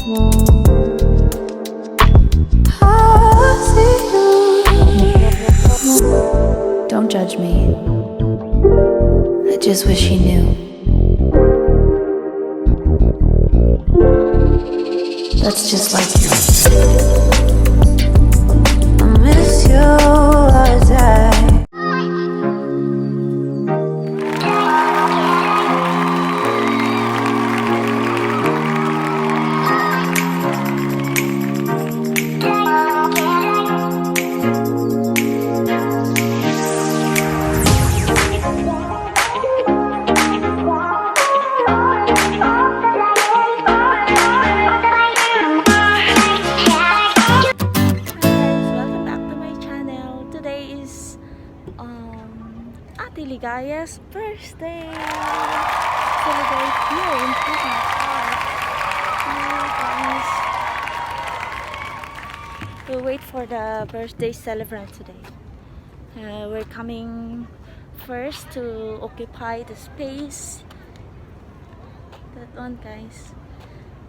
Don't judge me. I just wish he knew. That's just like you. I miss you all day. Ate Ligaya's birthday! Celebrate here in Puma Park. Guys. We'll wait for the birthday celebrant today. We're coming first to occupy the space. That one, guys.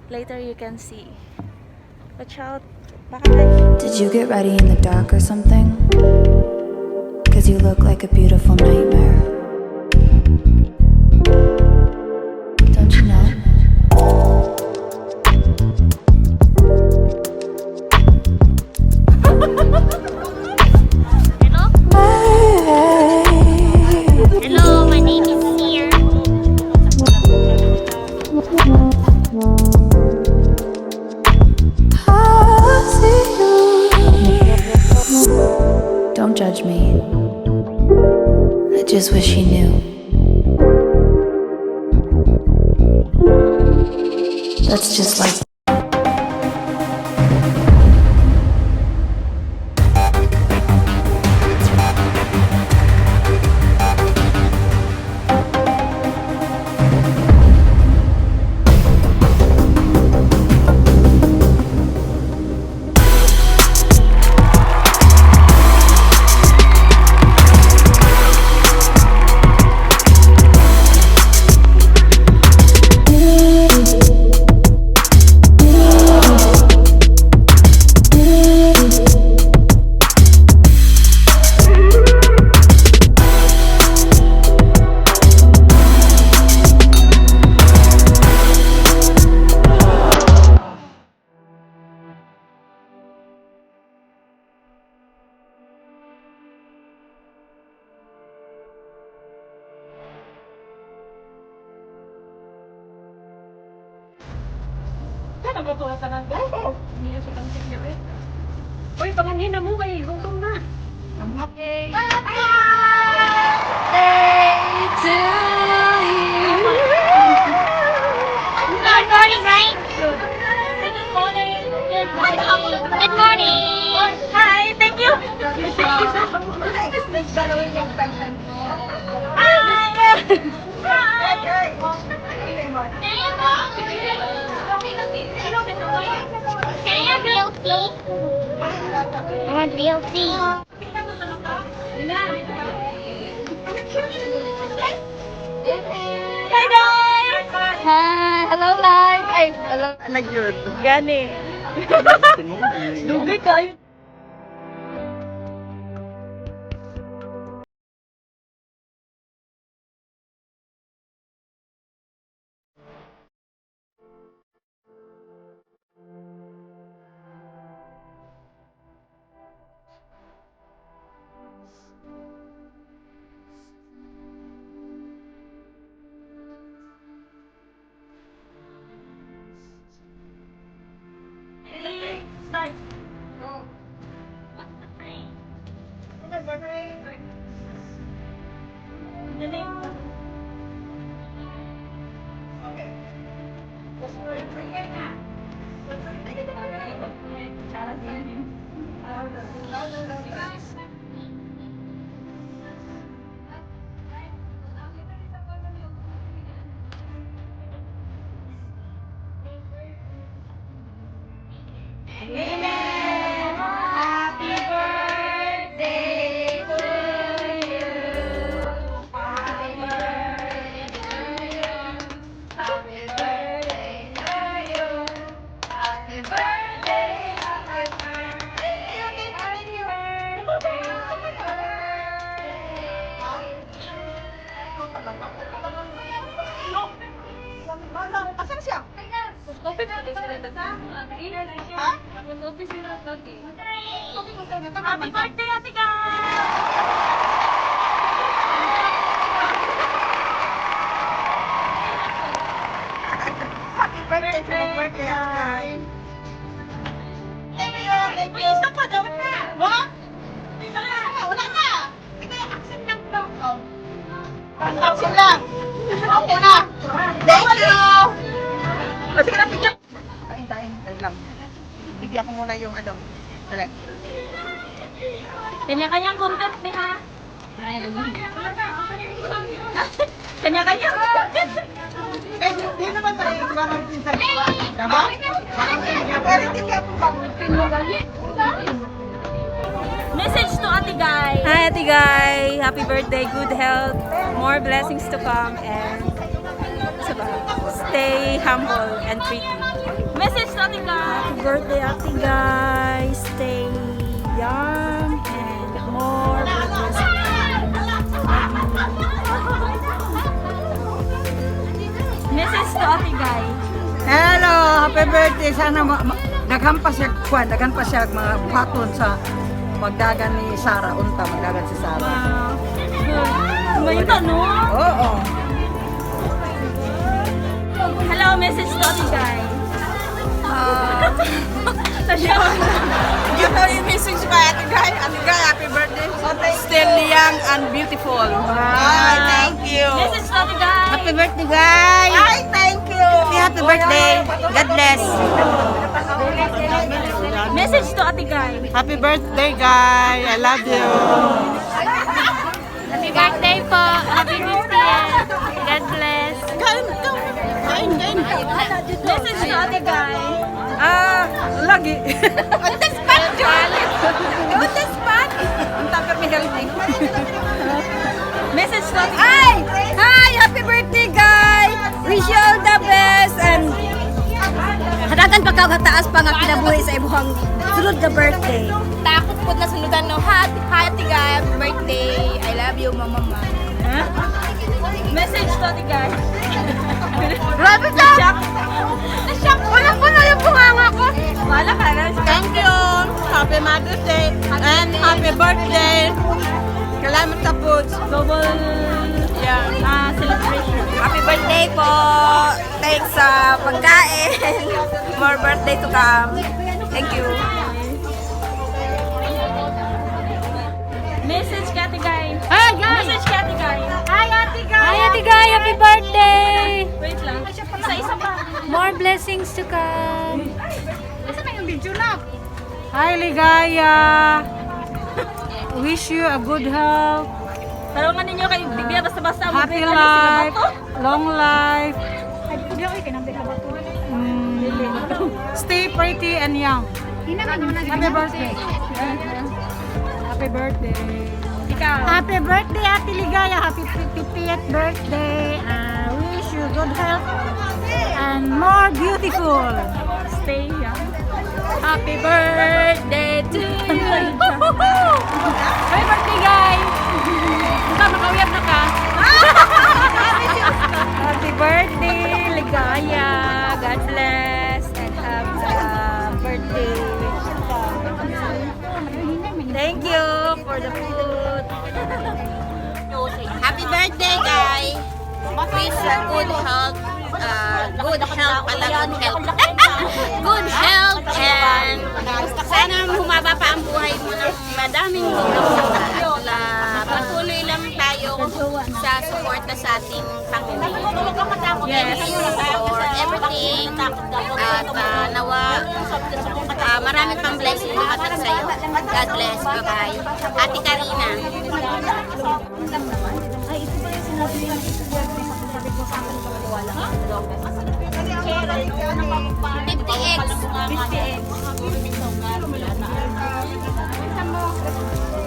Later you can see. Watch out. Bye! Did you get ready in the dark or something? 'Cause you look like a beautiful nightmare. Don't you know? Hello, my name is Seer. Don't judge me. I just wish he knew. That's just like Nagatuwa ka ng gato. Hindi na siya kang sigilin. Uy, pangangin na mo kay gutom na. Okay. Birthday to you. Good morning, right? Good morning. Good morning. Good morning. Hi, thank you. Can I have VLC? I want VLC. Hi, guys. Hi, hello, live. Ay, hello. Nagyod. Gani. Dugay kayo. Happy birthday to you. Happy birthday to you. Happy birthday to you. Happy birthday, Ate Guy! Uy, isa pa daw na! What? Wala na! Ito yung accent ng vlog ko. Accent lang! Okay na! Thank you! Sige na, picture! Kain lang. Bigyan ko muna yung ano. Dali. Kanya-kanyang content ni ha? Kanya-kanyang content! Eh, di naman tayo iwanan din sa iba. Diba? Pero hindi ka po Message to Ate Guy. Hi Ate Guy. Happy birthday, good health, more blessings to come, and stay humble and pretty. Message to Ate Guy. Happy birthday Ate Guy. Stay young and more blessings. Message to Ate Guy. Hello! Happy birthday! Sana daghan pa siya mga buhaton sa magdagan ni Sarah. Unta, magdagan si Sarah. Wow. Good. May tanong? Oo. Hello, message to Ate Guy. Nasyawa na. You know yung message ko, Ate Guy. Ate Guy, happy birthday. Still young and beautiful. Ay, thank you. Message to Ate Guy. Happy birthday, guys. Ay, thank you. Happy birthday. God bless. Message to Ate Guy. Happy birthday, guy. I love you. Happy birthday po. Happy birthday. God bless. Kain. Message to Ate Guy. Lagi. On the spot, Joel. On the spot. Ang tapos may galing. Message to Ate Guy. Hi! Hi! Happy birthday, guy! Wish you all the best and hadagan pagkakataas pa nga kinabuhi sa ibuhang sunod na birthday. Takot po na sunudan no. Happy guy. Happy birthday. I love you, mama. Message to Ate Guy. Grabe ka! Nashock. Wala yung bunganga ko. Wala ka na. Thank you! Happy Mother's Day and happy birthday! Salamat sa foods. Double celebration. Happy birthday po! Thanks sa pagkain. More birthday to come. Thank you. Message kay Ate Guy. Hi, guys. Message kay Ate Guy. Hi, Ate Guy. Hi, Ate Guy. Happy birthday. Wait lang. Isa-isa pa. More blessings to come. Hi, Ligaya! Wish you a good health, Tarangan ninyo kay Bibia basta-basta. happy mag-grade life, sila ba to? long life. Stay pretty and young. Happy birthday. Happy birthday. Ikaw. Happy birthday, Ate Ligaya. Happy 50th birthday. Wish you good health and more beautiful. Stay young. Happy birthday to you. Happy birthday, guys. Ikaw, makawiyap na ka. Happy birthday, Ligaya. God bless and have a birthday. Thank you for the food. Happy birthday, guy! Wish you good health, good health pala, good health. Good health and sana humaba pa ang buhay mo ng madaming tulong sa patuloy lang tayo sa suporta sa ating Panginoon. Yes. For everything at nawa maraming pang blessing dumating sa'yo. God bless. Bye-bye. Ate Karina. 50x. 50x.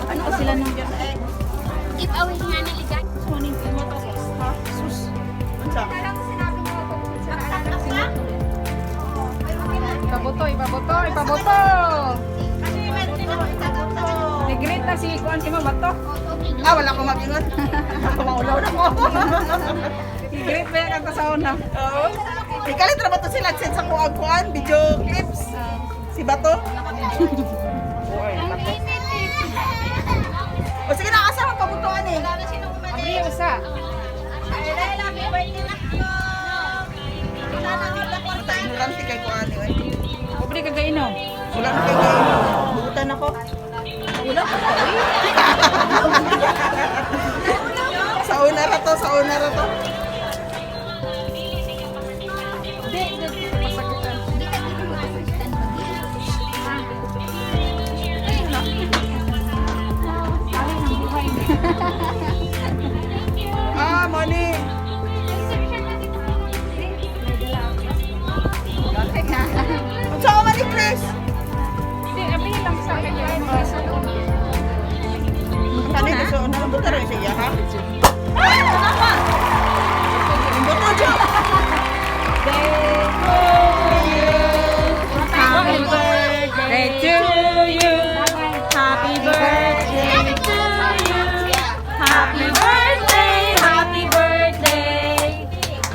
Ano pa sila nung Give away nga niligan. Ipaboto! Nag-greet na si Kuan si Mabato. Wala ko mag-ingat. Ako maulaw na ko. I-greet ba yan ang kasaon na? Oo. Ikalit na ba ito sila send sa kuan video clips? Si Bato? O sige na, asa ang pabutuan eh. Abri usa. Basta ignorante kay kuan eh. Abri kagainom. Wala na kay kayo. Buutan ako. Wala pa ko eh. Sa una ra to. Money. Unsa ka man ni Chris? Hindi, abri lang sa kanya. Kani gusto na buta rin siya ha? Buto jo. Happy birthday to you. Happy birthday to you. Happy birthday, happy birthday.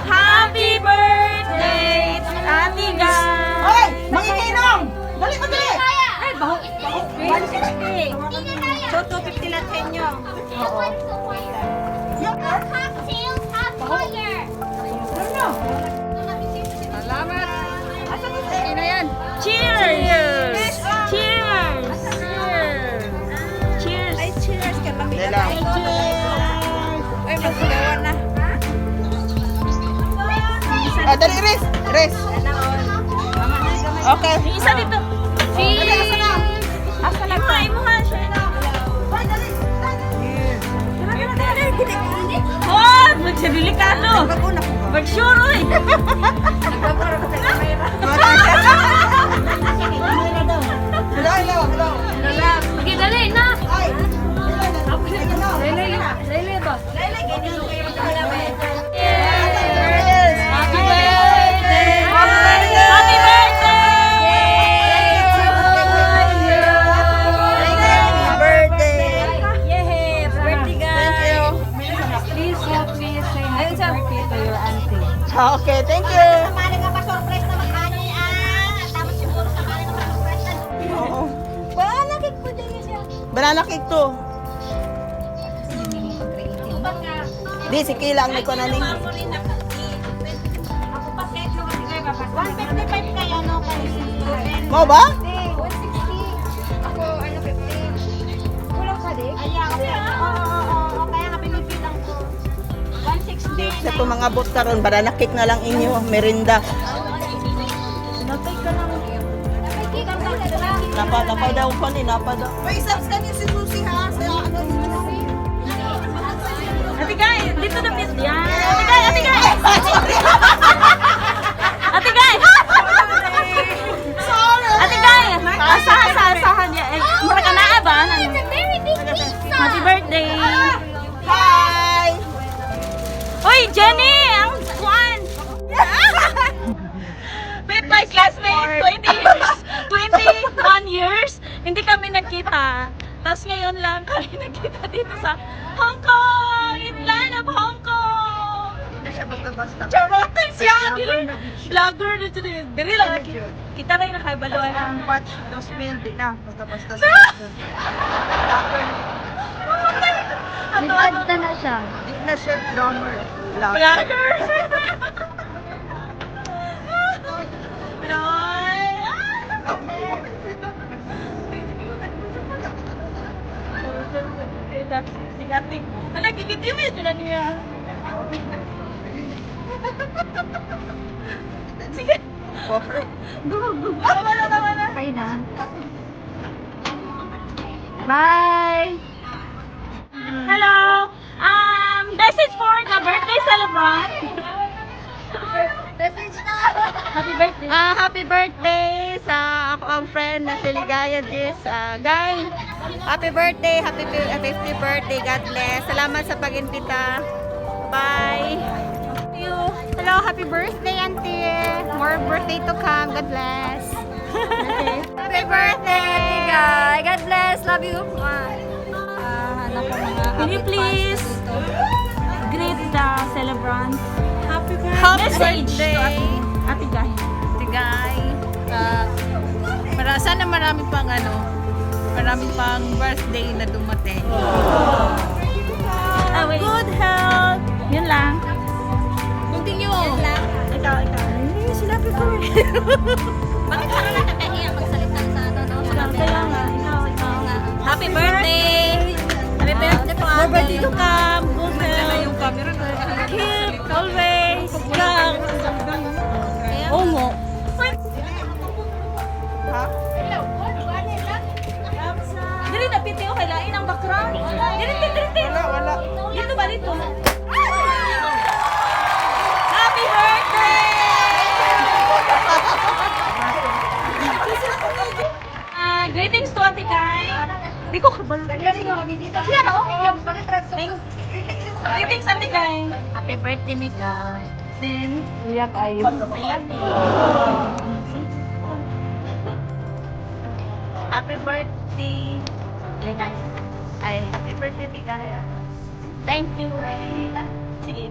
Happy birthday, Ate Guy. Hoy, mangikinom. Dali ko dali. Ay, baho. 160. So, 250 lang sa inyo. Cocktail, hot fire. Salamat. Asa mo sa ina yan? Cheers! Cheers! Cheers! Ay, cheers ka lang. Dali lang. Ay, magsugawan na. Dali Res. Okay. Yung isa dito. Cheers! Asa na? Try mo ha. Oh, magsidelikado. Magsuro eh. Hello. Sige, dali na. Lele ba? Happy birthday! Happy Yay! Birthday guys! Thank you. Please help me say happy birthday to your auntie. Okay, thank you. Mali nga pa surprise na mag-ani tapos siguro sa mali nga pa surprise na. Oo. Banana cake po din siya. Banana cake to. Di, si Kila ang niko na ni. Ako pa set no kasi kayo papas. 155 kayo no kayo. Mo ba? 160. Ako ano 50. Kulang ka di? Ayaw. Oo. Kaya nga pinipilang ko. 160. Di, sa itong mga bot karon banana cake na lang inyo, merinda. Nagkay ka lang. Nagkay ka lang. Napa daw ko ni, napa daw. May subs ka niyo si Lucy ha? Sa ano? Ate Guy, dito na pis. Yan. Ate Guy! Ate Guy! Sorry! Ate Guy! Asahan niya. Mura ka na ba? It's a very big pizza. Happy birthday! Hi! Uy, Jenny! Ang kuwan! With my classmates, 21 years, hindi kami nagkita. Tapos ngayon lang kami nagkita dito sa Hong Kong! Inland of Hong Kong! Charotan siya! Vlogger na siya. Diri lang. Kita rin nakaibaluan ang Patch 2,000, di na. Basta-basta ano? na siya. Di na siya donor. Vlogger! Pinoy! Sigating. Ano, gigitim yun na niya. Sige. Tama na. Bye na. Bye! Hello. This is for the birthday celebrant. Happy birthday. Happy birthday sa ako ang friend na si Ligaya Jis. Guy, happy birthday, happy 50th birthday. God bless. Salamat sa pag-imbita. Bye. Thank you. Hello, happy birthday, auntie. More birthday to come. God bless. Happy birthday, guys! God bless! Love you! Can you please greet the celebrant? Happy Message to birthday. Ate. Ate Guy. Tigay. Sana marami pang birthday na dumating. Good health. Yun lang. Continue. Ikaw. Ay, sinabi ko eh. Bakit ka naman nakahiya magsalita sa no? Kaya nga. Ikaw nga. Happy birthday! Happy birthday po, More ate. birthday to come. Good health. Yung camera na. Keep always young. Ongo. Dili na piti o kailain ang background. Dili. Wala. Dito ba dito? Happy birthday! Greetings to Ate Kai. Di ko kabalo. Greetings Ate Kai. Happy birthday, Mika. Then, Happy birthday. Ay, happy birthday, Mika. Thank you. sige.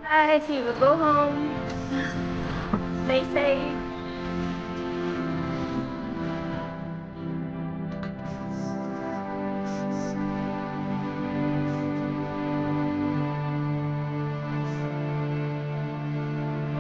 Bye. See you. Go home. Stay safe.